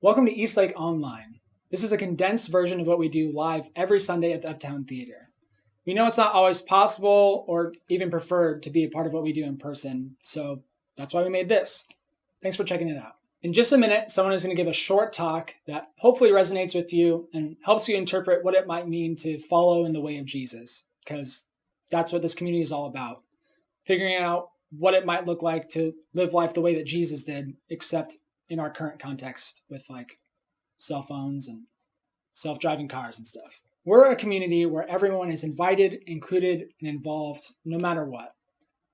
Welcome to Eastlake Online. This is a condensed version of what we do live every Sunday at the Uptown Theater. We know it's not always possible or even preferred to be a part of what we do in person, so that's why we made this. Thanks for checking it out. In just a minute, someone is going to give a short talk that hopefully resonates with you and helps you interpret what it might mean to follow in the way of Jesus, because that's what this community is all about. Figuring out what it might look like to live life the way that Jesus did, except in our current context with like cell phones and self-driving cars and stuff. We're a community where everyone is invited, included, and involved no matter what.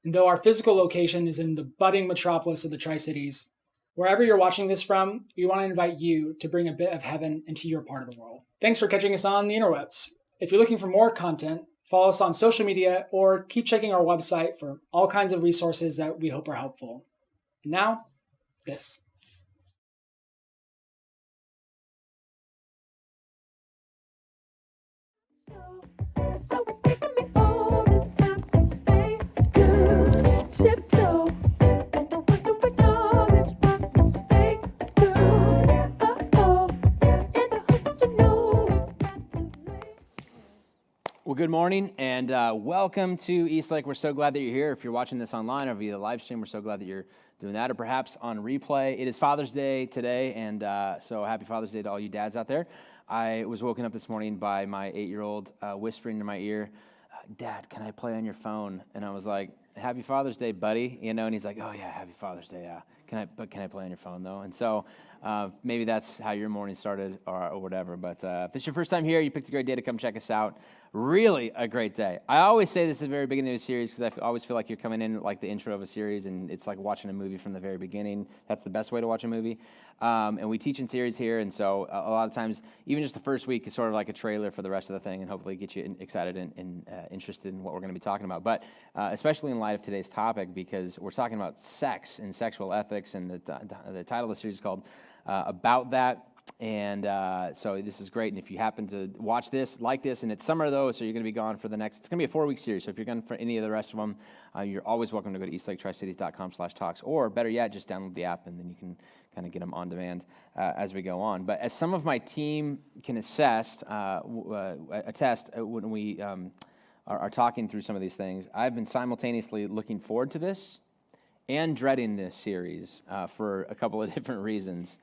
And though our physical location is in the budding metropolis of the Tri-Cities, wherever you're watching this from, we want to invite you to bring a bit of heaven into your part of the world. Thanks for catching us on the interwebs. If you're looking for more content, follow us on social media or keep checking our website for all kinds of resources that we hope are helpful. And now, this. So it's taking me all this time to say good tiptoe, and I want to acknowledge my mistake. Good, and I hope that you know it's not too late. Well, good morning and welcome to Eastlake. We're so glad that you're here. If you're watching this online or via the live stream, we're so glad that you're doing that, or perhaps on replay. It is Father's Day today, and so happy Father's Day to all you dads out there. I was woken up this morning by my 8-year-old whispering in my ear, "Dad, can I play on your phone?" And I was like, "Happy Father's Day, buddy." You know, and he's like, "Oh yeah, Happy Father's Day, yeah. Can I play on your phone though?" And so maybe that's how your morning started or whatever. But if it's your first time here, you picked a great day to come check us out. Really a great day. I always say this at the very beginning of a series because I always feel like you're coming in like the intro of a series, and it's like watching a movie from the very beginning. That's the best way to watch a movie. And we teach in series here, and so a lot of times, even just the first week is sort of like a trailer for the rest of the thing, and hopefully get you excited and interested in what we're going to be talking about. But especially in light of today's topic, because we're talking about sex and sexual ethics, and the title of the series is called About That. And so this is great. And if you happen to watch this, like this, and it's summer though, so you're going to be gone for the next, it's going to be a 4-week series. So if you're going for any of the rest of them, you're always welcome to go to eastlaketricities.com/talks, or better yet, just download the app and then you can kind of get them on demand as we go on. But as some of my team can attest when we are talking through some of these things, I've been simultaneously looking forward to this and dreading this series for a couple of different reasons.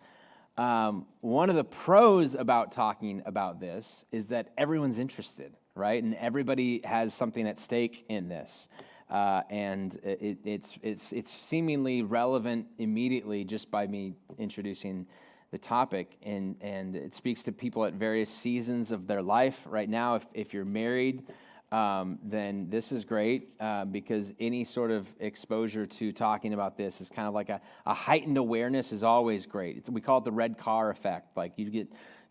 One of the pros about talking about this is that everyone's interested, right? And everybody has something at stake in this. And it's seemingly relevant immediately just by me introducing the topic. And it speaks to people at various seasons of their life. Right now, if you're married, then this is great because any sort of exposure to talking about this is kind of like a heightened awareness is always great. We call it the red car effect. Like you're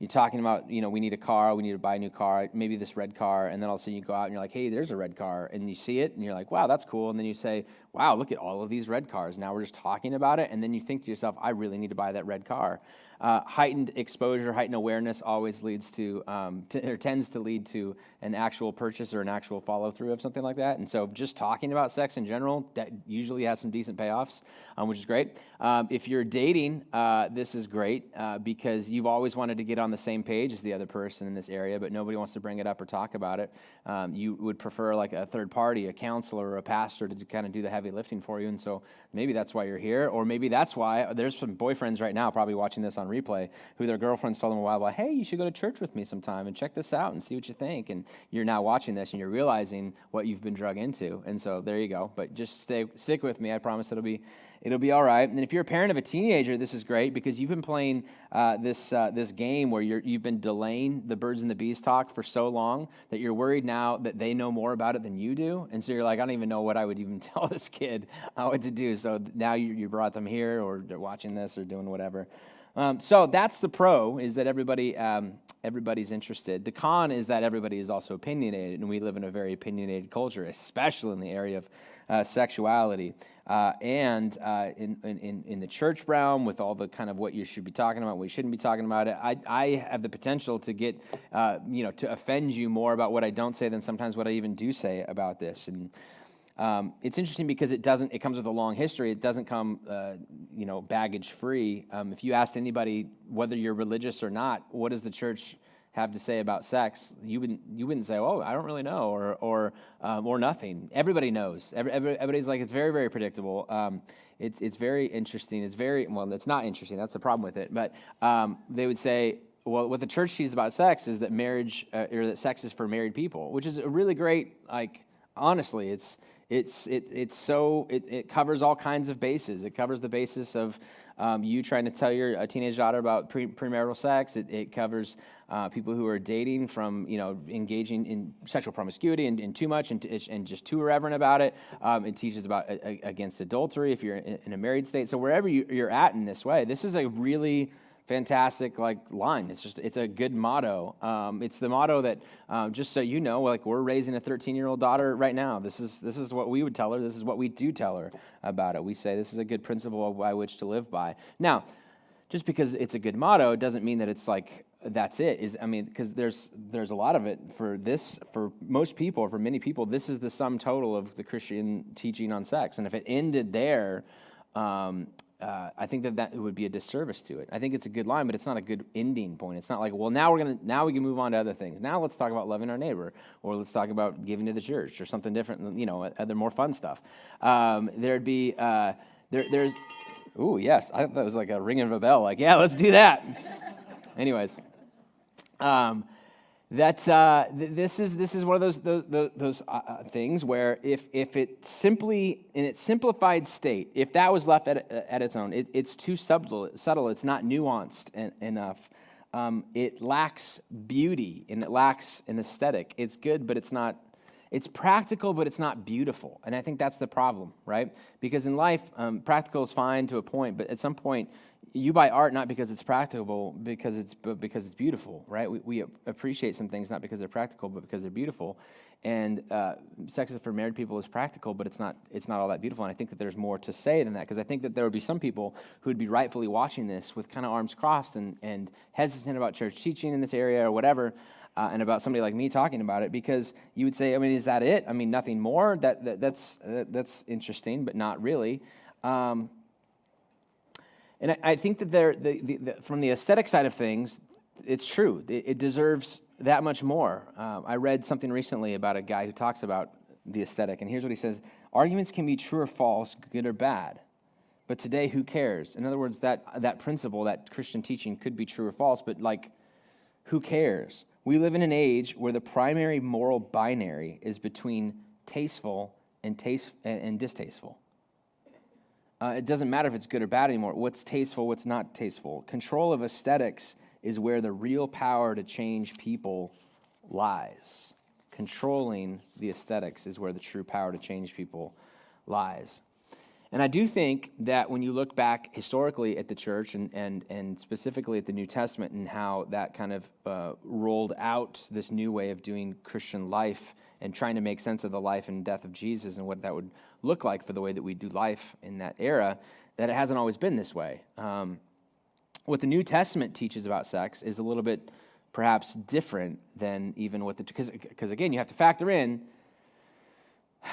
talking about, we need a car, we need to buy a new car, maybe this red car, and then all of a sudden you go out and you're like, hey, there's a red car, and you see it, and you're like, wow, that's cool, and then you say, wow, look at all of these red cars. Now we're just talking about it, and then you think to yourself, I really need to buy that red car. Heightened exposure, heightened awareness always leads to, or tends to lead to an actual purchase or an actual follow-through of something like that. And so just talking about sex in general, that usually has some decent payoffs, which is great. If you're dating, this is great because you've always wanted to get on the same page as the other person in this area, but nobody wants to bring it up or talk about it. You would prefer like a third party, a counselor or a pastor to kind of do the heavy lifting for you. And so maybe that's why you're here, or maybe that's why there's some boyfriends right now probably watching this on replay who their girlfriends told them a while ago, hey, you should go to church with me sometime and check this out and see what you think. And you're now watching this and you're realizing what you've been drug into. And so there you go. But just stick with me. I promise it'll be all right. And if you're a parent of a teenager, this is great because you've been playing this game where you've been delaying the birds and the bees talk for so long that you're worried now that they know more about it than you do. And so you're like, I don't even know what I would even tell this kid what to do. So now you brought them here, or they're watching this or doing whatever. So that's the pro, is that everybody's interested. The con is that everybody is also opinionated, and we live in a very opinionated culture, especially in the area of sexuality. And in the church realm, with all the kind of what you should be talking about, what you shouldn't be talking about, I have the potential to get, to offend you more about what I don't say than sometimes what I even do say about this. And It's interesting because it comes with a long history. It doesn't come, baggage free. If you asked anybody, whether you're religious or not, what does the church have to say about sex? You wouldn't say, oh, I don't really know, or nothing. Everybody knows. Everybody's like, it's very, very predictable. It's very interesting. It's not interesting. That's the problem with it. But they would say, well, what the church teaches about sex is that marriage, or that sex is for married people, which is a really great, honestly, it covers all kinds of bases. It covers the basis of you trying to tell your teenage daughter about premarital sex. It covers people who are dating from, engaging in sexual promiscuity and too much and just too irreverent about it. It teaches about against adultery if you're in a married state. So wherever you're at in this way, this is a really fantastic line. It's a good motto. It's the motto that just so you know, we're raising a 13-year-old daughter right now. This is what we would tell her. This is what we do tell her about it. We say this is a good principle by which to live by. Now, just because it's a good motto doesn't mean that it's that's it. Because there's a lot of it for most people, or for many people, this is the sum total of the Christian teaching on sex. And if it ended there, I think that would be a disservice to it. I think it's a good line, but it's not a good ending point. It's not now we can move on to other things. Now let's talk about loving our neighbor, or let's talk about giving to the church, or something different, other more fun stuff. There's, ooh, yes, I thought that was like a ring of a bell. Let's do that. Anyways, this is one of those things where if it simply, in its simplified state, if that was left at its own, it's too subtle. It's not nuanced enough. It lacks beauty, and it lacks an aesthetic. It's good, but it's not. It's practical, but it's not beautiful, and I think that's the problem, right? Because in life, practical is fine to a point, but at some point, you buy art not because it's practical, but because it's beautiful, right? We appreciate some things not because they're practical, but because they're beautiful. And sex for married people is practical, but it's not all that beautiful. And I think that there's more to say than that, because I think that there would be some people who would be rightfully watching this with kind of arms crossed and hesitant about church teaching in this area or whatever, and about somebody like me talking about it, because you would say, is that it? Nothing more? That's interesting, but not really. And I think that from the aesthetic side of things, it's true. It deserves that much more. I read something recently about a guy who talks about the aesthetic, and here's what he says: arguments can be true or false, good or bad, but today, who cares? In other words, that principle, that Christian teaching could be true or false, but who cares? We live in an age where the primary moral binary is between tasteful and distasteful. It doesn't matter if it's good or bad anymore. What's tasteful, what's not tasteful. Control of aesthetics is where the real power to change people lies. Controlling the aesthetics is where the true power to change people lies. And I do think that when you look back historically at the church and specifically at the New Testament and how that kind of rolled out this new way of doing Christian life and trying to make sense of the life and death of Jesus and what that would look like for the way that we do life in that era, that it hasn't always been this way. What the New Testament teaches about sex is a little bit perhaps different than even what because again, you have to factor in,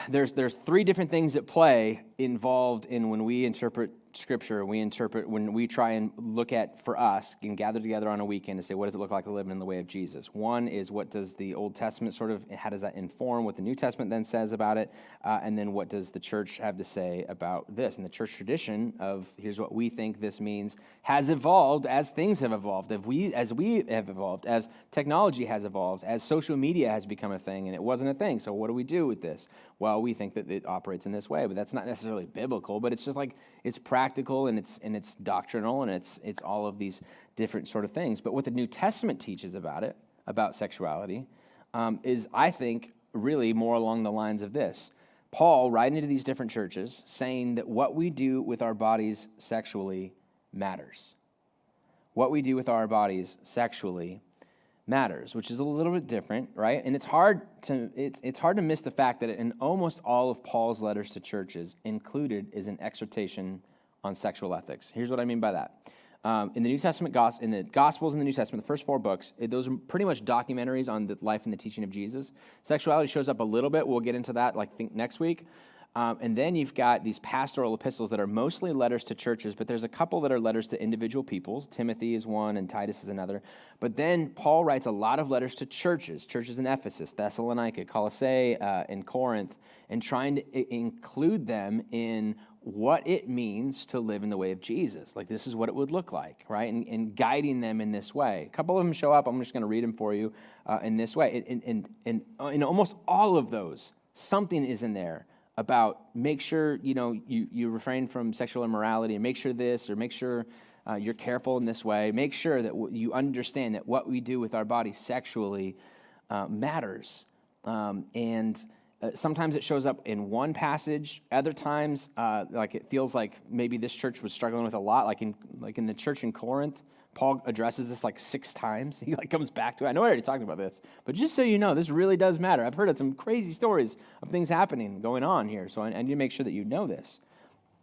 there's three different things at play involved in when we interpret Scripture, when we try and look at, for us, and gather together on a weekend to say, what does it look like to live in the way of Jesus? One is, what does the Old Testament how does that inform what the New Testament then says about it? And then what does the church have to say about this? And the church tradition of, here's what we think this means, has evolved as things have evolved, as we have evolved, as technology has evolved, as social media has become a thing, and it wasn't a thing. So what do we do with this? Well, we think that it operates in this way, but that's not necessarily biblical, but it's just it's practical and it's doctrinal and it's all of these different sort of things. But what the New Testament teaches about sexuality, is, I think, really more along the lines of this. Paul, writing to these different churches, saying that what we do with our bodies sexually matters. What we do with our bodies sexually matters, which is a little bit different, right? And it's hard to miss the fact that in almost all of Paul's letters to churches, included is an exhortation on sexual ethics. Here's what I mean by that. In the New Testament, in the Gospels in the New Testament, the first 4 books, those are pretty much documentaries on the life and the teaching of Jesus. Sexuality shows up a little bit. We'll get into that, I think, next week. And then you've got these pastoral epistles that are mostly letters to churches, but there's a couple that are letters to individual people. Timothy is one and Titus is another. But then Paul writes a lot of letters to churches in Ephesus, Thessalonica, Colossae, and Corinth, and trying to include them in what it means to live in the way of Jesus. Like, this is what it would look like, right? And guiding them in this way. A couple of them show up. I'm just going to read them for you in this way. And in almost all of those, something is in there about make sure, you refrain from sexual immorality, and make sure this, or make sure you're careful in this way. Make sure that you understand that what we do with our body sexually matters. Sometimes it shows up in one passage. Other times, like it feels like maybe this church was struggling with a lot. Like in the church in Corinth, Paul addresses this like 6 times. He comes back to it. I know I already talked about this, but just so you know, this really does matter. I've heard of some crazy stories of things going on here. So I need to make sure that you know this.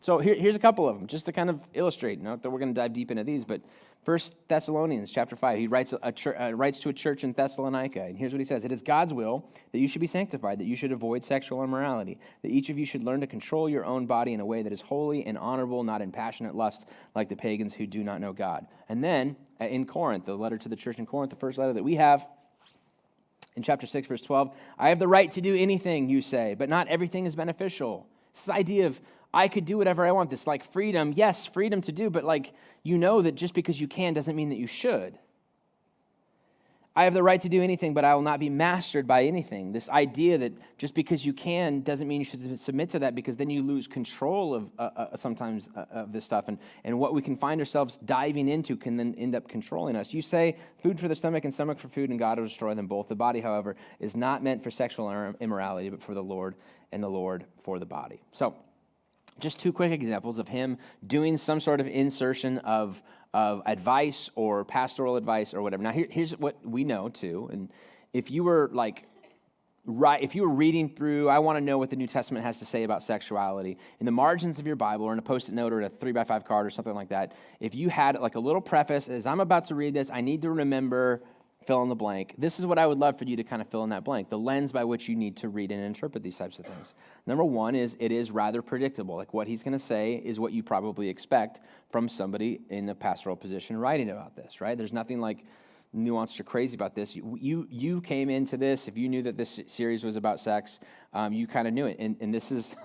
So here's a couple of them, just to kind of illustrate. Not that we're going to dive deep into these, but 1 Thessalonians chapter 5, he writes to a church in Thessalonica, and here's what he says. It is God's will that you should be sanctified, that you should avoid sexual immorality, that each of you should learn to control your own body in a way that is holy and honorable, not in passionate lust like the pagans who do not know God. And then in Corinth, the letter to the church in Corinth, the first letter that we have, in chapter 6, verse 12, I have the right to do anything, you say, but not everything is beneficial. It's this idea of I could do whatever I want, this like freedom, yes, freedom to do, but that just because you can doesn't mean that you should. I have the right to do anything, but I will not be mastered by anything. This idea that just because you can doesn't mean you should submit to that, because then you lose control of sometimes of this stuff. And what we can find ourselves diving into can then end up controlling us. You say food for the stomach and stomach for food, and God will destroy them both. The body, however, is not meant for sexual immorality, but for the Lord, and the Lord for the body. So, just 2 quick examples of him doing some sort of insertion of advice or pastoral advice or whatever. Now, here's what we know too. And if you were reading through, I want to know what the New Testament has to say about sexuality, in the margins of your Bible or in a Post-it note or a 3x5 card or something like that, if you had like a little preface, as I'm about to read this, I need to remember fill in the blank. This is what I would love for you to kind of fill in that blank, the lens by which you need to read and interpret these types of things. Number one is it is rather predictable. Like what he's going to say is what you probably expect from somebody in a pastoral position writing about this, right? There's nothing like nuanced or crazy about this. You came into this, if you knew that this series was about sex, you kind of knew it. And this is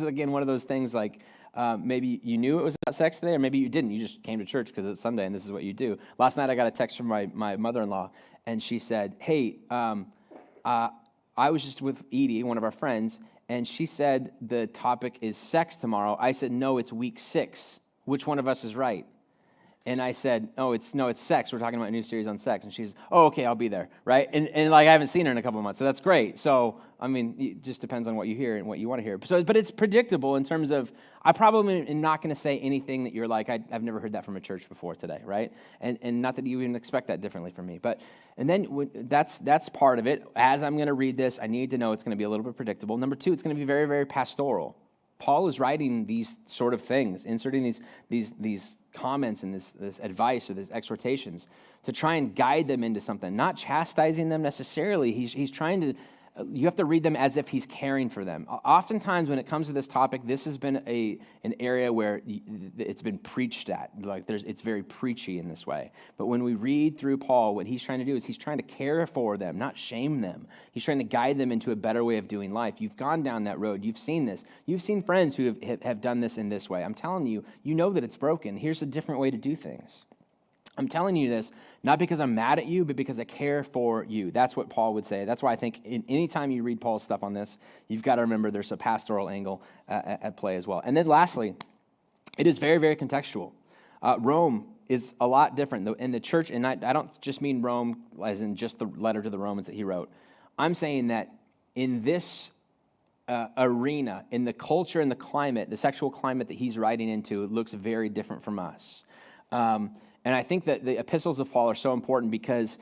again one of those things like maybe you knew it was about sex today, or maybe you didn't. You just came to church because it's Sunday and this is what you do. Last night I got a text from my mother-in-law, and she said, hey, I was just with Edie, one of our friends, and she said the topic is sex tomorrow. I said, no, it's week 6. Which one of us is right? And I said, it's sex. We're talking about a new series on sex. And she's, okay, I'll be there, right? And like I haven't seen her in a couple of months, so that's great. So, I mean, it just depends on what you hear and what you want to hear. So, but it's predictable in terms of, I probably am not going to say anything that you're like, I've never heard that from a church before today, right? And not that you even expect that differently from me. And then that's part of it. As I'm going to read this, I need to know it's going to be a little bit predictable. Number 2, it's going to be very, very pastoral. Paul is writing these sort of things, inserting these comments and this advice or these exhortations to try and guide them into something, not chastising them necessarily. He's trying to, you have to read them as if he's caring for them. Oftentimes when it comes to this topic, this has been an area where it's been preached at. Like it's very preachy in this way. But when we read through Paul, what he's trying to do is he's trying to care for them, not shame them. He's trying to guide them into a better way of doing life. You've gone down that road. You've seen this. You've seen friends who have done this in this way. I'm telling you, you know that it's broken. Here's a different way to do things. I'm telling you this, not because I'm mad at you, but because I care for you. That's what Paul would say. That's why I think anytime you read Paul's stuff on this, you've got to remember there's a pastoral angle at play as well. And then lastly, it is very, very contextual. Rome is a lot different. In the church, and I don't just mean Rome as in just the letter to the Romans that he wrote. I'm saying that in this arena, in the culture and the climate, the sexual climate that he's writing into, it looks very different from us. And I think that the epistles of Paul are so important because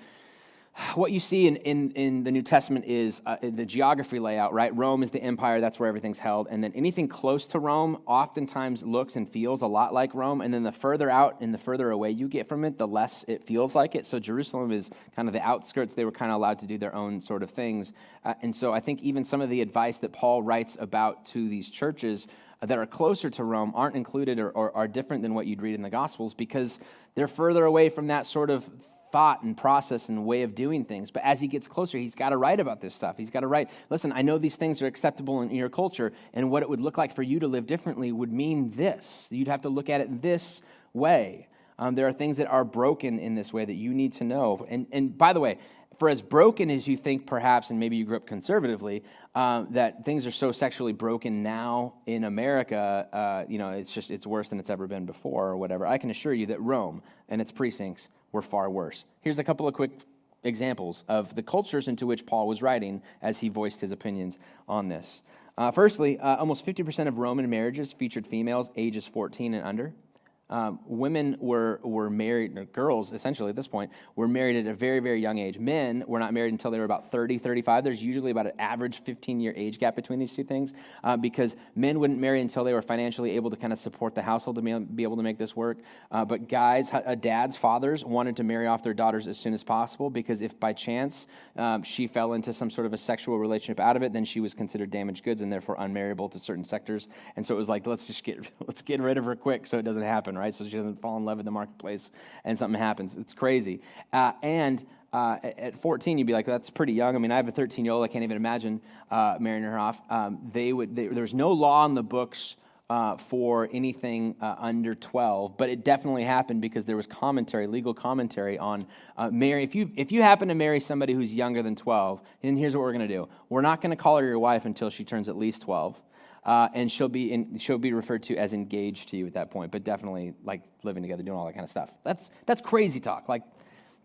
what you see in the New Testament is the geography layout, right? Rome is the empire, that's where everything's held. And then anything close to Rome oftentimes looks and feels a lot like Rome. And then the further out and the further away you get from it, the less it feels like it. So Jerusalem is kind of the outskirts. They were kind of allowed to do their own sort of things. And so I think even some of the advice that Paul writes about to these churches that are closer to Rome aren't included or are different than what you'd read in the Gospels because they're further away from that sort of thought and process and way of doing things. But as he gets closer, he's got to write about this stuff. He's got to write, listen, I know these things are acceptable in your culture, and what it would look like for you to live differently would mean this. You'd have to look at it this way. There are things that are broken in this way that you need to know. And by the way, for as broken as you think perhaps, and maybe you grew up conservatively, that things are so sexually broken now in America, it's worse than it's ever been before or whatever. I can assure you that Rome and its precincts were far worse. Here's a couple of quick examples of the cultures into which Paul was writing as he voiced his opinions on this. Firstly, almost 50% of Roman marriages featured females ages 14 and under. Women were married, or girls essentially at this point, were married at a very, very young age. Men were not married until they were about 30, 35. There's usually about an average 15-year age gap between these two things because men wouldn't marry until they were financially able to kind of support the household to be able to make this work. But guys, dads, fathers wanted to marry off their daughters as soon as possible because if by chance she fell into some sort of a sexual relationship out of it, then she was considered damaged goods and therefore unmarriable to certain sectors. And so it was like, let's get rid of her quick so it doesn't happen, right? So she doesn't fall in love in the marketplace and something happens. It's crazy. At 14, you'd be like, that's pretty young. I mean, I have a 13-year-old. I can't even imagine marrying her off. There was no law in the books for anything under 12, but it definitely happened because there was legal commentary on marry. If you happen to marry somebody who's younger than 12, then here's what we're going to do. We're not going to call her your wife until she turns at least 12. And she'll be referred to as engaged to you at that point, but definitely like living together, doing all that kind of stuff. That's crazy talk. Like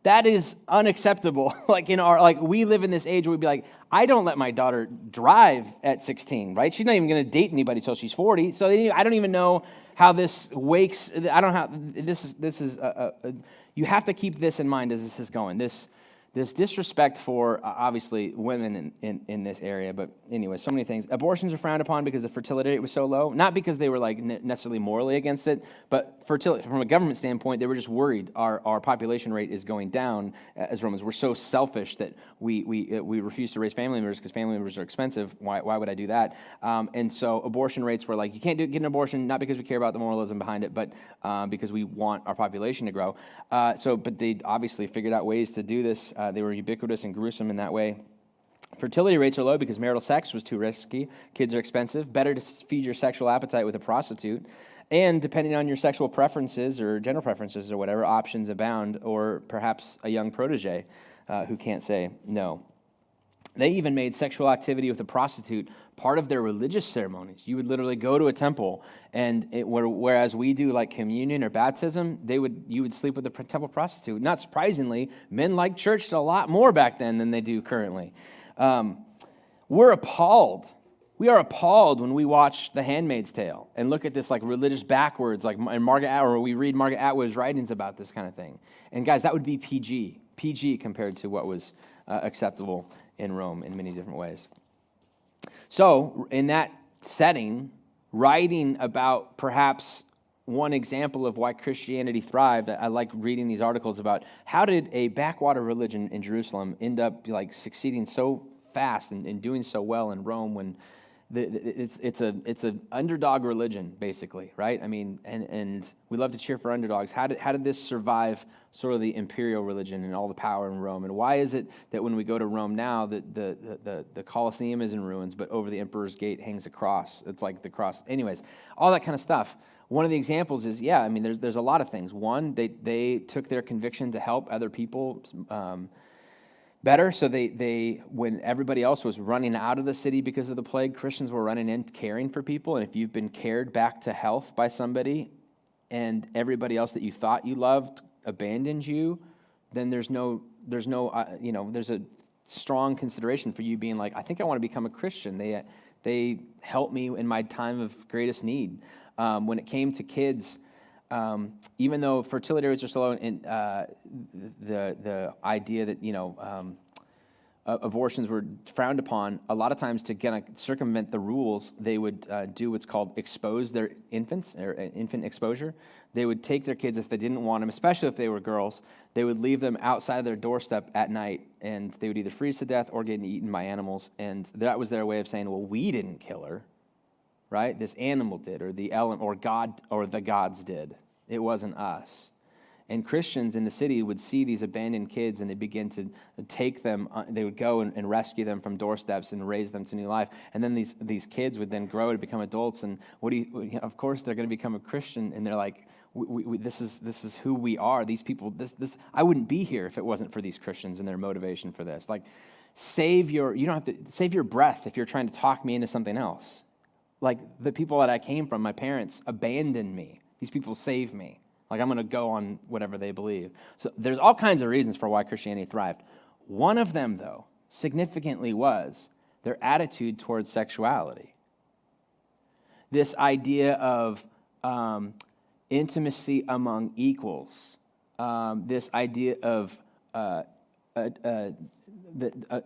that is unacceptable. We live in this age where we'd be like, I don't let my daughter drive at 16, right? She's not even going to date anybody till she's 40. So I don't even know how this wakes. I don't know how this is. You have to keep this in mind as this is going. This disrespect for, obviously, women in this area. But anyway, so many things. Abortions are frowned upon because the fertility rate was so low. Not because they were necessarily morally against it, but fertility, from a government standpoint, they were just worried our population rate is going down as Romans. We're so selfish that we refuse to raise family members because family members are expensive. Why would I do that? And so abortion rates were like, you can't get an abortion, not because we care about the moralism behind it, but because we want our population to grow. But they obviously figured out ways to do this. They were ubiquitous and gruesome in that way. Fertility rates are low because marital sex was too risky. Kids are expensive. Better to feed your sexual appetite with a prostitute. And depending on your sexual preferences or general preferences or whatever, options abound, or perhaps a young protege who can't say no. They even made sexual activity with a prostitute part of their religious ceremonies. You would literally go to a temple, and whereas we do like communion or baptism, you would sleep with a temple prostitute. Not surprisingly, men liked church a lot more back then than they do currently. We're appalled. We are appalled when we watch The Handmaid's Tale and look at this like religious backwards, like or we read Margaret Atwood's writings about this kind of thing. And guys, that would be PG compared to what was acceptable in Rome in many different ways. So in that setting, writing about perhaps one example of why Christianity thrived, I like reading these articles about how did a backwater religion in Jerusalem end up like succeeding so fast and doing so well in Rome when it's an underdog religion, basically, right? I mean, and we love to cheer for underdogs. How did this survive sort of the imperial religion and all the power in Rome? And why is it that when we go to Rome now, the Colosseum is in ruins, but over the Emperor's Gate hangs a cross? It's like the cross. Anyways, all that kind of stuff. One of the examples is, there's a lot of things. One, they took their conviction to help other people better. So they when everybody else was running out of the city because of the plague, Christians were running in caring for people. And if you've been cared back to health by somebody and everybody else that you thought you loved abandoned you, then there's a strong consideration for you being like, I think I want to become a Christian. They helped me in my time of greatest need. When it came to kids, even though fertility rates are so low, and the idea that abortions were frowned upon, a lot of times to kind of circumvent the rules, they would do what's called expose their infants, or infant exposure. They would take their kids if they didn't want them, especially if they were girls. They would leave them outside of their doorstep at night, and they would either freeze to death or get eaten by animals. And that was their way of saying, well, we didn't kill her, right? This animal did, or the element, or God, or the gods did. It wasn't us. And Christians in the city would see these abandoned kids, and they begin to take them. They would go and rescue them from doorsteps and raise them to new life. And then these kids would then grow to become adults. And of course, they're going to become a Christian. And they're like, this is who we are. These people. This I wouldn't be here if it wasn't for these Christians and their motivation for this. Like, you don't have to save your breath if you're trying to talk me into something else. Like, the people that I came from, my parents, abandoned me. These people saved me. Like, I'm going to go on whatever they believe. So there's all kinds of reasons for why Christianity thrived. One of them, though, significantly was their attitude towards sexuality. This idea of intimacy among equals, this idea of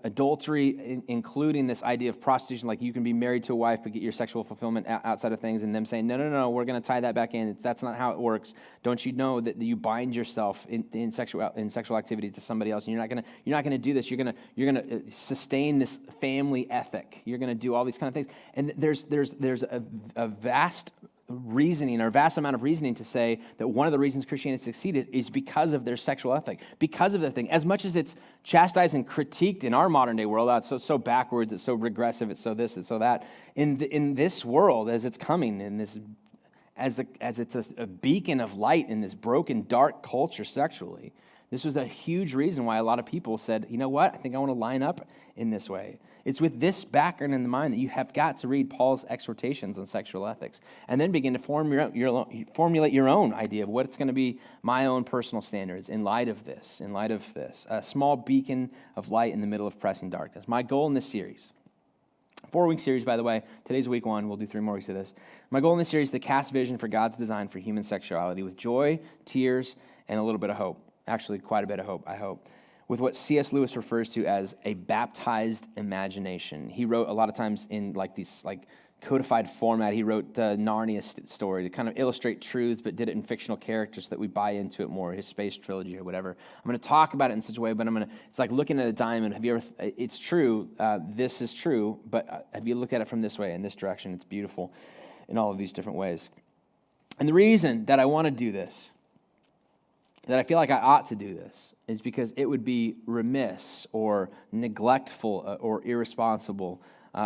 adultery, including this idea of prostitution, like you can be married to a wife but get your sexual fulfillment outside of things, and them saying, no, we're going to tie that back in. That's not how it works. Don't you know that you bind yourself in sexual activity to somebody else, and you're not going to do this. You're going to sustain this family ethic. You're going to do all these kind of things. And there's a vast reasoning, or a vast amount of reasoning, to say that one of the reasons Christianity succeeded is because of their sexual ethic, because of the thing. As much as it's chastised and critiqued in our modern day world, it's so backwards, it's so regressive, it's so this, it's so that. In this world, as it's coming, in this, as it's a beacon of light in this broken, dark culture sexually, this was a huge reason why a lot of people said, you know what, I think I want to line up in this way. It's with this background in the mind that you have got to read Paul's exhortations on sexual ethics, and then begin to formulate your own idea of what it's going to be, my own personal standards in light of this, a small beacon of light in the middle of pressing darkness. My goal in this series, 4-week series, by the way, today's week 1, we'll do 3 more weeks of this. My goal in this series is to cast vision for God's design for human sexuality with joy, tears, and a little bit of hope. Actually, quite a bit of hope, I hope, with what C.S. Lewis refers to as a baptized imagination. He wrote a lot of times in these codified format. He wrote the Narnia story to kind of illustrate truths, but did it in fictional characters so that we buy into it more, his space trilogy or whatever. I'm going to talk about it in such a way, but it's like looking at a diamond. It's true, this is true, but have you looked at it from this way, in this direction? It's beautiful in all of these different ways. And the reason that I want to do this, that I feel like I ought to do this, is because it would be remiss or neglectful or irresponsible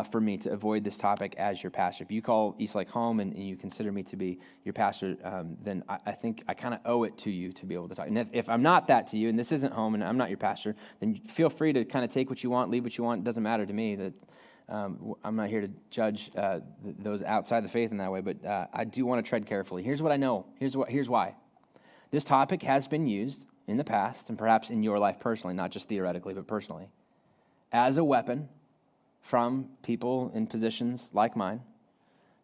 for me to avoid this topic as your pastor. If you call Eastlake home and you consider me to be your pastor, then I think I kind of owe it to you to be able to talk. And if I'm not that to you, and this isn't home and I'm not your pastor, then feel free to kind of take what you want, leave what you want. It doesn't matter to me. That I'm not here to judge those outside the faith in that way, but I do want to tread carefully. Here's what I know. Here's why. This topic has been used in the past, and perhaps in your life personally, not just theoretically, but personally, as a weapon from people in positions like mine,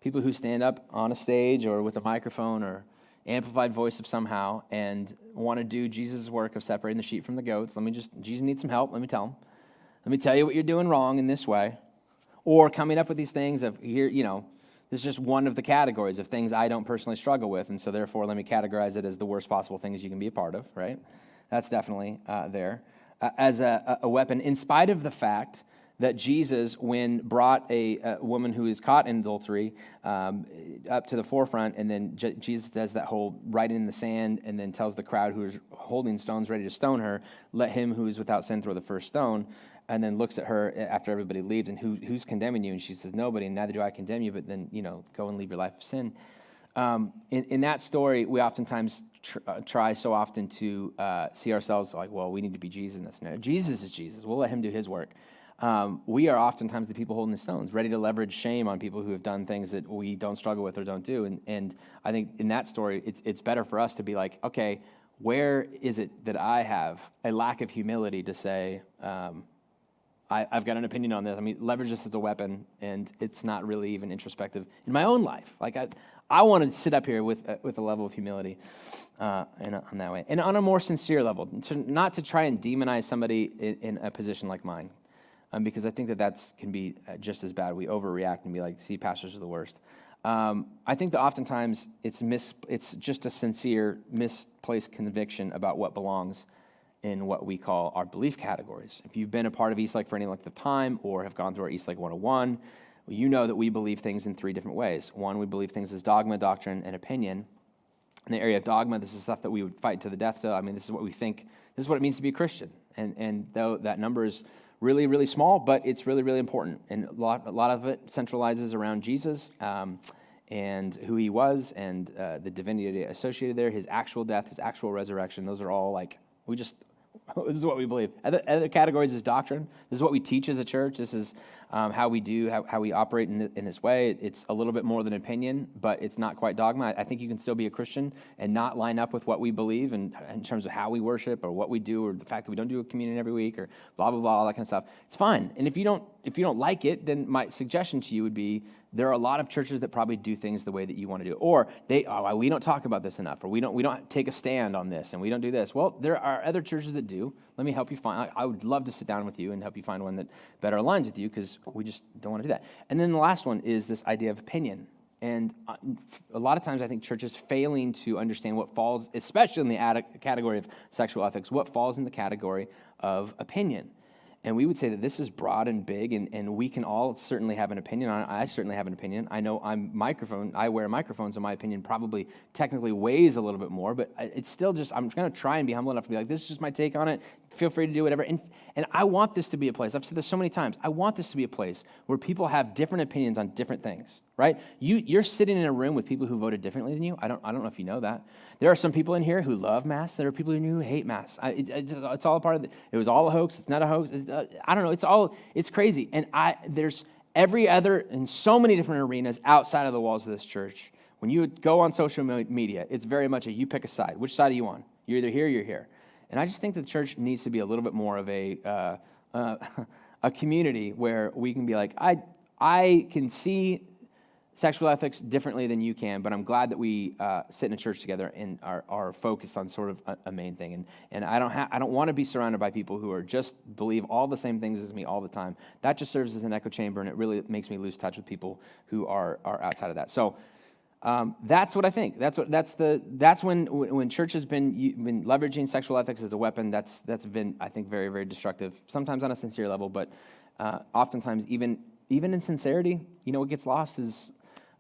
people who stand up on a stage or with a microphone or amplified voice of somehow and want to do Jesus' work of separating the sheep from the goats. Jesus needs some help, let me tell him. Let me tell you what you're doing wrong in this way. Or coming up with these things of, here, this is just one of the categories of things I don't personally struggle with, and so therefore let me categorize it as the worst possible things you can be a part of, right? That's definitely there. As a weapon, in spite of the fact that Jesus, when brought a woman who is caught in adultery up to the forefront, and then Jesus does that whole writing in the sand and then tells the crowd who is holding stones ready to stone her, let him who is without sin throw the first stone, and then looks at her after everybody leaves, and who's condemning you? And she says, nobody, and neither do I condemn you, but then, go and leave your life of sin. In that story, we oftentimes try so often to see ourselves like, well, we need to be Jesus in this scenario. Jesus is Jesus. We'll let him do his work. We are oftentimes the people holding the stones, ready to leverage shame on people who have done things that we don't struggle with or don't do. And I think in that story, it's better for us to be like, okay, where is it that I have a lack of humility to say, I've got an opinion on this. I mean, leverage this as a weapon, and it's not really even introspective in my own life. Like I want to sit up here with a level of humility on that way. And on a more sincere level, not to try and demonize somebody in a position like mine, because I think that can be just as bad. We overreact and be like, see, pastors are the worst. I think that oftentimes it's just a sincere, misplaced conviction about what belongs in what we call our belief categories. If you've been a part of Eastlake for any length of time or have gone through our Eastlake 101, you know that we believe things in 3 different ways. One, we believe things as dogma, doctrine, and opinion. In the area of dogma, this is stuff that we would fight to the death to. I mean, this is what we think, this is what it means to be a Christian. And though that number is really, really small, but it's really, really important. And a lot of it centralizes around Jesus and who he was and the divinity associated there, his actual death, his actual resurrection. Those are all like, this is what we believe. Other categories is doctrine. This is what we teach as a church. This is how we operate in this way. It's a little bit more than opinion, but it's not quite dogma. I think you can still be a Christian and not line up with what we believe in terms of how we worship or what we do or the fact that we don't do a communion every week or blah, blah, blah, all that kind of stuff. It's fine. And if you don't like it, then my suggestion to you would be there are a lot of churches that probably do things the way that you want to do, or we don't talk about this enough, or we don't take a stand on this, and we don't do this. Well, there are other churches that do. Let me help you find. I would love to sit down with you and help you find one that better aligns with you, because we just don't want to do that. And then the last one is this idea of opinion. And a lot of times I think churches failing to understand what falls, especially in the category of sexual ethics, what falls in the category of opinion. And we would say that this is broad and big, and we can all certainly have an opinion on it. I certainly have an opinion. I know I wear microphones, so my opinion probably technically weighs a little bit more, but it's still just, I'm going to try and be humble enough to be like, this is just my take on it. Feel free to do whatever. And I want this to be a place, I've said this so many times, I want this to be a place where people have different opinions on different things, right? You're sitting in a room with people who voted differently than you. I don't know if you know that. There are some people in here who love masks. There are people in here who hate masks. It's all a part of it was all a hoax. It's not a hoax. I don't know. It's crazy. And there's every other, in so many different arenas outside of the walls of this church. When you go on social media, it's very much you pick a side. Which side are you on? You're either here or you're here. And I just think that the church needs to be a little bit more of a community where we can be like, I can see sexual ethics differently than you can, but I'm glad that we sit in a church together and are focused on sort of a main thing. And I don't want to be surrounded by people who are just believe all the same things as me all the time. That just serves as an echo chamber, and it really makes me lose touch with people who are outside of that. So that's what I think. That's when church has been leveraging sexual ethics as a weapon. That's been, I think, very, very destructive. Sometimes on a sincere level, but oftentimes even in sincerity, what gets lost is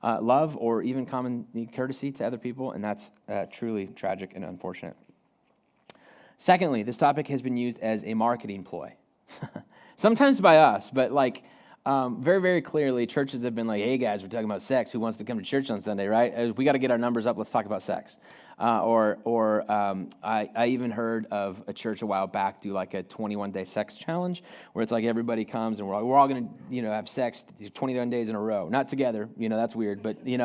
love or even common courtesy to other people, and that's truly tragic and unfortunate. Secondly, this topic has been used as a marketing ploy, sometimes by us, but very, very clearly, churches have been like, hey, guys, we're talking about sex. Who wants to come to church on Sunday, right? We got to get our numbers up. Let's talk about sex. I even heard of a church a while back do like a 21-day sex challenge where it's like everybody comes and we're all going to, have sex 21 days in a row. Not together, that's weird. But, you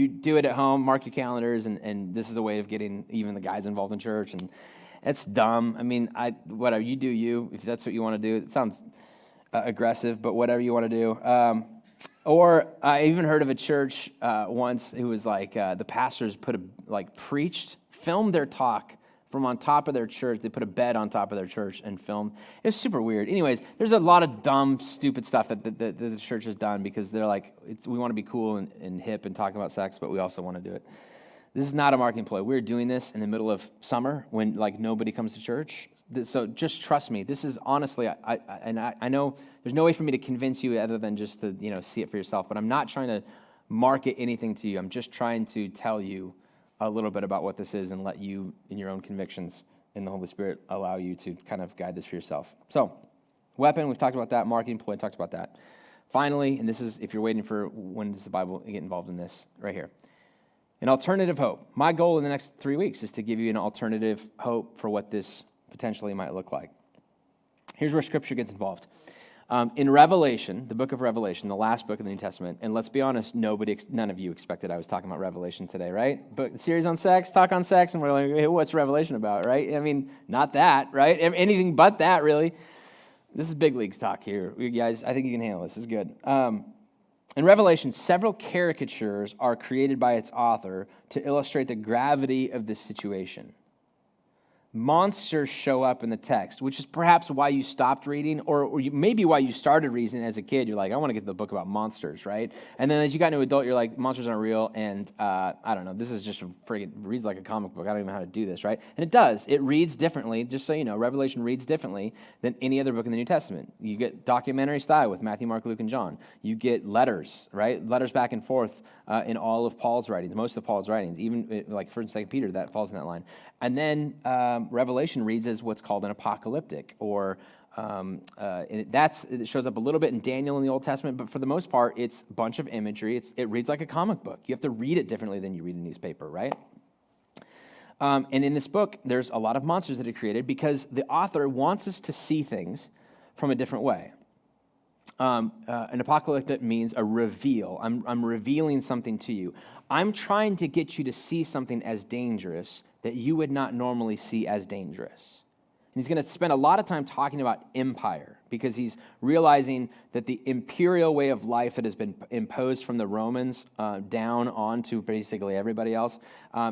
do it at home, mark your calendars, and this is a way of getting even the guys involved in church. And it's dumb. I mean, whatever, you do you. If that's what you want to do. It sounds aggressive, but whatever you want to do. Or I even heard of a church once who was like the pastors filmed their talk from on top of their church. They put a bed on top of their church and filmed. It was super weird. Anyways, there's a lot of dumb, stupid stuff that the church has done because they're like, we want to be cool and hip and talking about sex, but we also want to do it. This is not a marketing ploy. We're doing this in the middle of summer when nobody comes to church. So just trust me. This is honestly, I know there's no way for me to convince you other than just to see it for yourself. But I'm not trying to market anything to you. I'm just trying to tell you a little bit about what this is and let you, in your own convictions in the Holy Spirit, allow you to kind of guide this for yourself. So, weapon, we've talked about that. Marketing ploy, talked about that. Finally, and this is if you're waiting for when does the Bible get involved in this, right here. An alternative hope. My goal in the next 3 weeks is to give you an alternative hope for what this potentially might look like. Here's where Scripture gets involved. In Revelation, the book of Revelation, the last book of the New Testament, and let's be honest, none of you expected I was talking about Revelation today, right? But the series on sex, talk on sex, and we're like, hey, what's Revelation about, right? I mean, not that, right? Anything but that, really. This is big leagues talk here. You guys, I think you can handle this. This is good. In Revelation, several caricatures are created by its author to illustrate the gravity of the situation. Monsters show up in the text, which is perhaps why you stopped reading, or maybe why you started reading as a kid. You're like, I want to get the book about monsters, right? And then as you got into adult, you're like, monsters aren't real, and I don't know, this is just reads like a comic book. I don't even know how to do this, right? And it does. It reads differently, just so you know. Revelation reads differently than any other book in the New Testament. You get documentary style with Matthew, Mark, Luke, and John. You get letters, right? Letters back and forth in all of Paul's writings, most of Paul's writings, even like 1st and 2nd Peter, that falls in that line. And then Revelation reads as what's called an apocalyptic, or it shows up a little bit in Daniel in the Old Testament, but for the most part, it's a bunch of imagery. It reads like a comic book. You have to read it differently than you read a newspaper, right? And in this book, there's a lot of monsters that are created because the author wants us to see things from a different way. An apocalyptic means a reveal. I'm revealing something to you. I'm trying to get you to see something as dangerous that you would not normally see as dangerous. And he's going to spend a lot of time talking about empire because he's realizing that the imperial way of life that has been imposed from the Romans down onto basically everybody else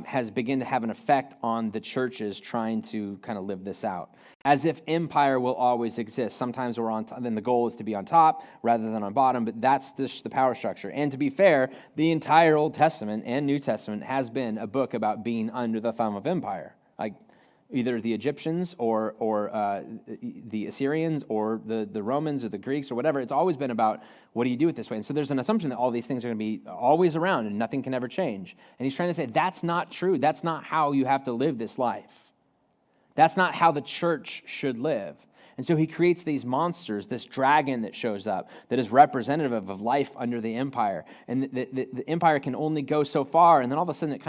has begun to have an effect on the churches trying to kind of live this out. As if empire will always exist. Sometimes we're on top, then the goal is to be on top rather than on bottom, but that's the power structure. And to be fair, the entire Old Testament and New Testament has been a book about being under the thumb of empire. Like either the Egyptians or the Assyrians or the Romans or the Greeks or whatever. It's always been about what do you do with this way? And so there's an assumption that all these things are going to be always around and nothing can ever change. And he's trying to say that's not true. That's not how you have to live this life. That's not how the church should live. And so he creates these monsters, this dragon that shows up that is representative of life under the empire. And the empire can only go so far. And then all of a sudden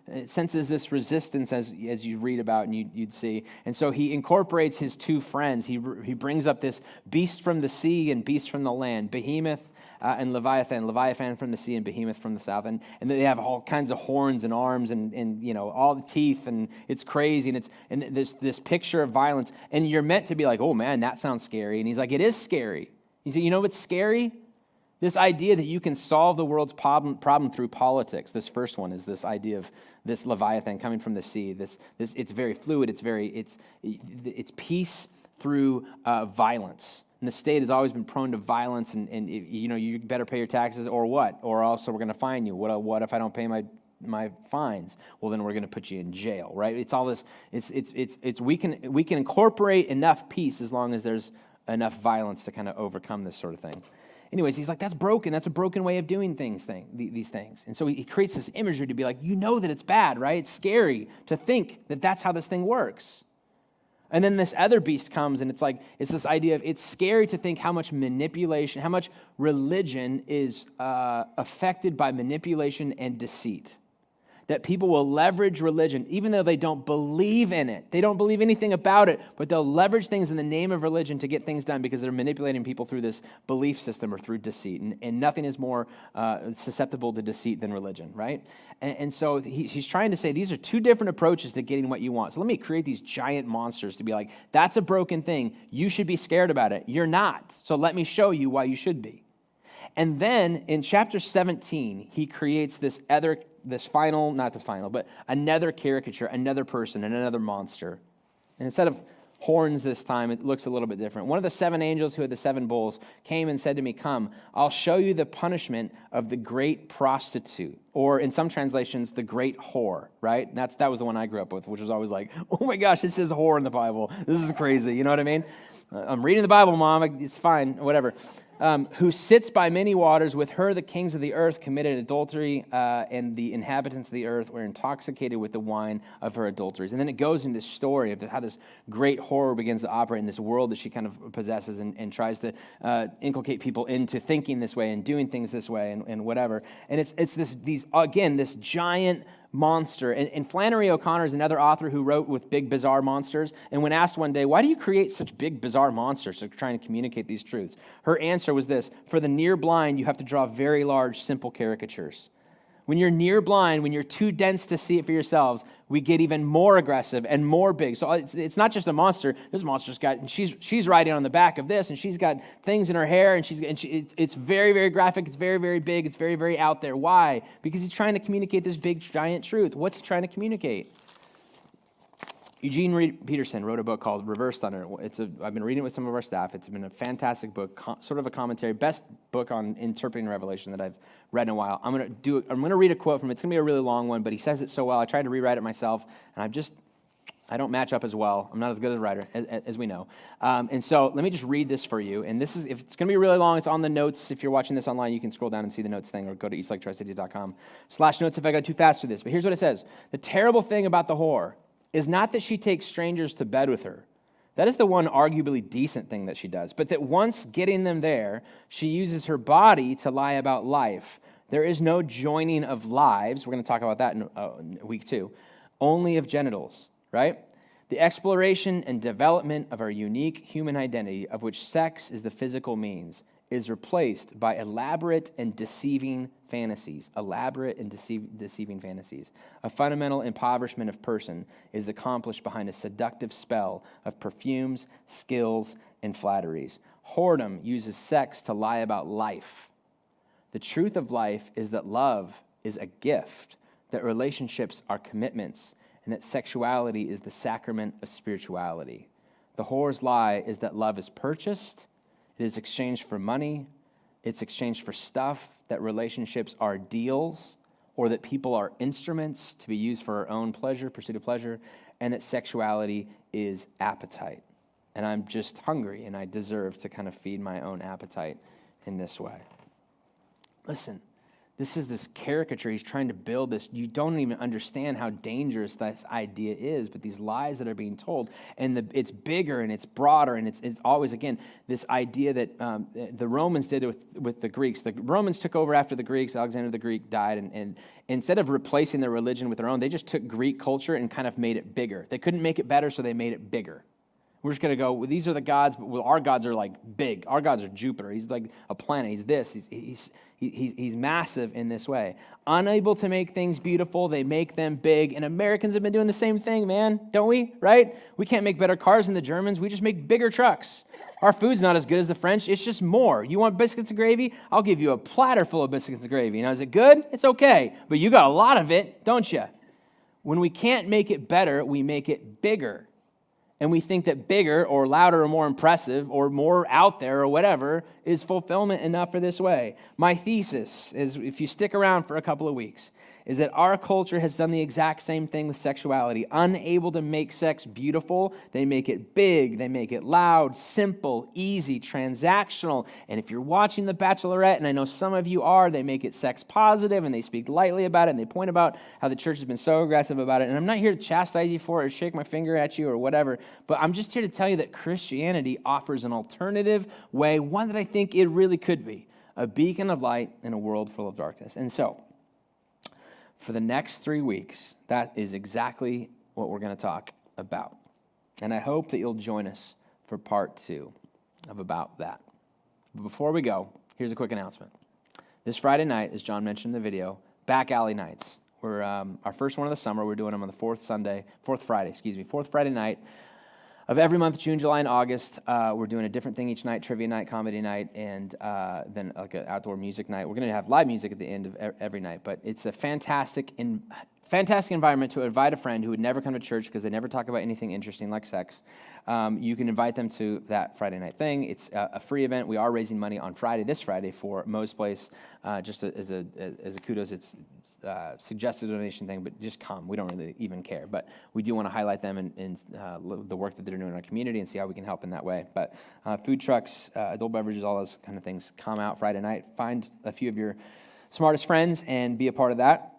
it senses this resistance as you read about and you'd see. And so he incorporates his two friends. He brings up this beast from the sea and beast from the land, Behemoth and Leviathan from the sea and Behemoth from the south. And they have all kinds of horns and arms and you know, all the teeth, and it's crazy. And there's this picture of violence. And you're meant to be like, oh man, that sounds scary. And he's like, it is scary. He said, you know what's scary? This idea that you can solve the world's problem through politics. This first one is this idea of this Leviathan coming from the sea. This it's very fluid. It's peace through violence. And the state has always been prone to violence, and you know, you better pay your taxes or what? Or also we're going to fine you. What if I don't pay my fines? Well, then we're going to put you in jail, right? It's all this. It's we can incorporate enough peace as long as there's enough violence to kind of overcome this sort of thing. Anyways, he's like, that's broken. That's a broken way of doing these things. And so he creates this imagery to be like, you know that it's bad, right? It's scary to think that that's how this thing works. And then this other beast comes, and it's this idea of it's scary to think how much manipulation, how much religion is affected by manipulation and deceit. That people will leverage religion, even though they don't believe in it. They don't believe anything about it, but they'll leverage things in the name of religion to get things done because they're manipulating people through this belief system or through deceit. And nothing is more susceptible to deceit than religion, right? And so he's trying to say these are two different approaches to getting what you want. So let me create these giant monsters to be like, that's a broken thing. You should be scared about it. You're not. So let me show you why you should be. And then in chapter 17, he creates another caricature, another person, and another monster. And instead of horns this time, it looks a little bit different. One of the seven angels who had the seven bowls came and said to me, come, I'll show you the punishment of the great prostitute. Or in some translations, the great whore, right? That was the one I grew up with, which was always like, oh my gosh, it says whore in the Bible. This is crazy, you know what I mean? I'm reading the Bible, Mom, it's fine, whatever. Who sits by many waters. With her the kings of the earth committed adultery, and the inhabitants of the earth were intoxicated with the wine of her adulteries. And then it goes into this story of how this great whore begins to operate in this world that she kind of possesses and tries to inculcate people into thinking this way and doing things this way and whatever. And it's this giant monster. And Flannery O'Connor is another author who wrote with big, bizarre monsters. And when asked one day, why do you create such big, bizarre monsters to try and communicate these truths? Her answer was this: for the near blind, you have to draw very large, simple caricatures. When you're near blind, when you're too dense to see it for yourselves, we get even more aggressive and more big. So it's not just a monster. This monster's got, and she's riding on the back of this, and she's got things in her hair, and it's very, very graphic. It's very, very big. It's very, very out there. Why? Because he's trying to communicate this big, giant truth. What's he trying to communicate? Eugene Peterson wrote a book called Reverse Thunder. I've been reading it with some of our staff. It's been a fantastic book, sort of a commentary, best book on interpreting Revelation that I've read in a while. I'm going to read a quote from it. It's going to be a really long one, but he says it so well. I tried to rewrite it myself, and I don't match up as well. I'm not as good as a writer, as we know. And so let me just read this for you. And if it's going to be really long, it's on the notes. If you're watching this online, you can scroll down and see the notes thing, or go to eastlaketriscity.com/notes if I go too fast for this. But here's what it says. The terrible thing about the whore is not that she takes strangers to bed with her. That is the one arguably decent thing that she does. But that once getting them there, she uses her body to lie about life. There is no joining of lives. We're going to talk about that in week 2. Only of genitals, right? The exploration and development of our unique human identity, of which sex is the physical means, is replaced by elaborate and deceiving fantasies. Elaborate and deceiving fantasies. A fundamental impoverishment of person is accomplished behind a seductive spell of perfumes, skills, and flatteries. Whoredom uses sex to lie about life. The truth of life is that love is a gift, that relationships are commitments, and that sexuality is the sacrament of spirituality. The whore's lie is that love is purchased, it is exchanged for money, it's exchanged for stuff, that relationships are deals, or that people are instruments to be used for our own pleasure, pursuit of pleasure, and that sexuality is appetite. And I'm just hungry, and I deserve to kind of feed my own appetite in this way. Listen, this is this caricature. He's trying to build this. You don't even understand how dangerous this idea is, but these lies that are being told, and it's bigger and it's broader, and it's always, again, this idea that the Romans did it with the Greeks. The Romans took over after the Greeks. Alexander the Greek died, and instead of replacing their religion with their own, they just took Greek culture and kind of made it bigger. They couldn't make it better, so they made it bigger. We're just going to go, well, these are the gods, but our gods are like big. Our gods are Jupiter. He's like a planet. He's this. He's massive in this way. Unable to make things beautiful, they make them big. And Americans have been doing the same thing, man, don't we? Right? We can't make better cars than the Germans. We just make bigger trucks. Our food's not as good as the French. It's just more. You want biscuits and gravy? I'll give you a platter full of biscuits and gravy. Now, is it good? It's okay. But you got a lot of it, don't you? When we can't make it better, we make it bigger. And we think that bigger or louder or more impressive or more out there or whatever is fulfillment enough for this way. My thesis is, if you stick around for a couple of weeks, is that our culture has done the exact same thing with sexuality. Unable to make sex beautiful, they make it big, they make it loud, simple, easy, transactional. And if you're watching The Bachelorette, and I know some of you are, they make it sex positive, and they speak lightly about it, and they point about how the church has been so aggressive about it. And I'm not here to chastise you for it or shake my finger at you or whatever, but I'm just here to tell you that Christianity offers an alternative way, one that I think it really could be, a beacon of light in a world full of darkness. And so, for the next 3 weeks, that is exactly what we're going to talk about. And I hope that you'll join us for part 2 of about that. But before we go, here's a quick announcement. This Friday night, as John mentioned in the video, Back Alley Nights. We're our first one of the summer. We're doing them on the fourth Friday night of every month, June, July, and August. We're doing a different thing each night: trivia night, comedy night, and then like an outdoor music night. We're going to have live music at the end of every night, but it's a fantastic environment to invite a friend who would never come to church because they never talk about anything interesting like sex. You can invite them to that Friday night thing. It's a free event. We are raising money on this Friday, for Mo's Place. Just as a kudos, it's suggested donation thing, but just come. We don't really even care, but we do want to highlight them and the work that they're doing in our community and see how we can help in that way. But food trucks, adult beverages, all those kind of things, come out Friday night. Find a few of your smartest friends and be a part of that.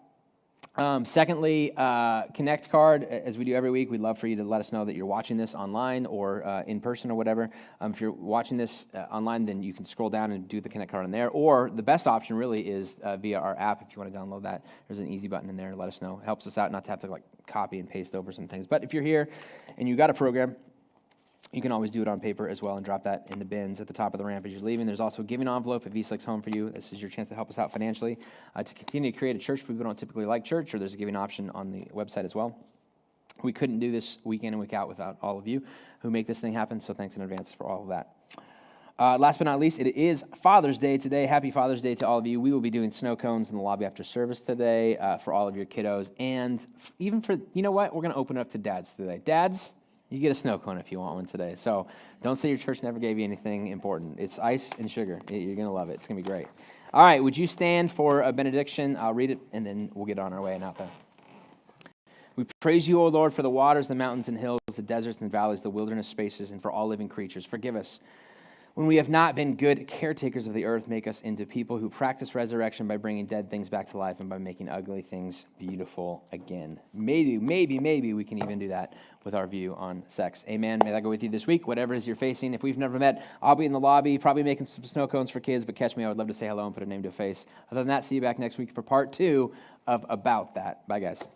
Secondly, Connect card, as we do every week. We'd love for you to let us know that you're watching this online or in person or whatever. If you're watching this online, then you can scroll down and do the Connect card on there. Or the best option really is via our app. If you want to download that, there's an easy button in there. Let us know. It helps us out not to have to copy and paste over some things. But if you're here and you got a program, You can always do it on paper as well and drop that in the bins at the top of the ramp as you're leaving. There's also a giving envelope at Eastlake's home for you. This is your chance to help us out financially to continue to create a church. People don't typically like church, or there's a giving option on the website as well. We couldn't do this week in and week out without all of you who make this thing happen, so thanks in advance for all of that. Last but not least, it is Father's Day today. Happy Father's Day to all of you. We will be doing snow cones in the lobby after service today for all of your kiddos. And even for, you know what? We're going to open it up to dads today. Dads, you get a snow cone if you want one today. So don't say your church never gave you anything important. It's ice and sugar. You're going to love it. It's going to be great. All right, would you stand for a benediction? I'll read it, and then we'll get on our way and out there. We praise you, O Lord, for the waters, the mountains and hills, the deserts and valleys, the wilderness spaces, and for all living creatures. Forgive us when we have not been good caretakers of the earth. Make us into people who practice resurrection by bringing dead things back to life and by making ugly things beautiful again. Maybe we can even do that with our view on sex. Amen. May that go with you this week, whatever it is you're facing. If we've never met, I'll be in the lobby, probably making some snow cones for kids, but catch me. I would love to say hello and put a name to a face. Other than that, see you back next week for part 2 of About That. Bye, guys.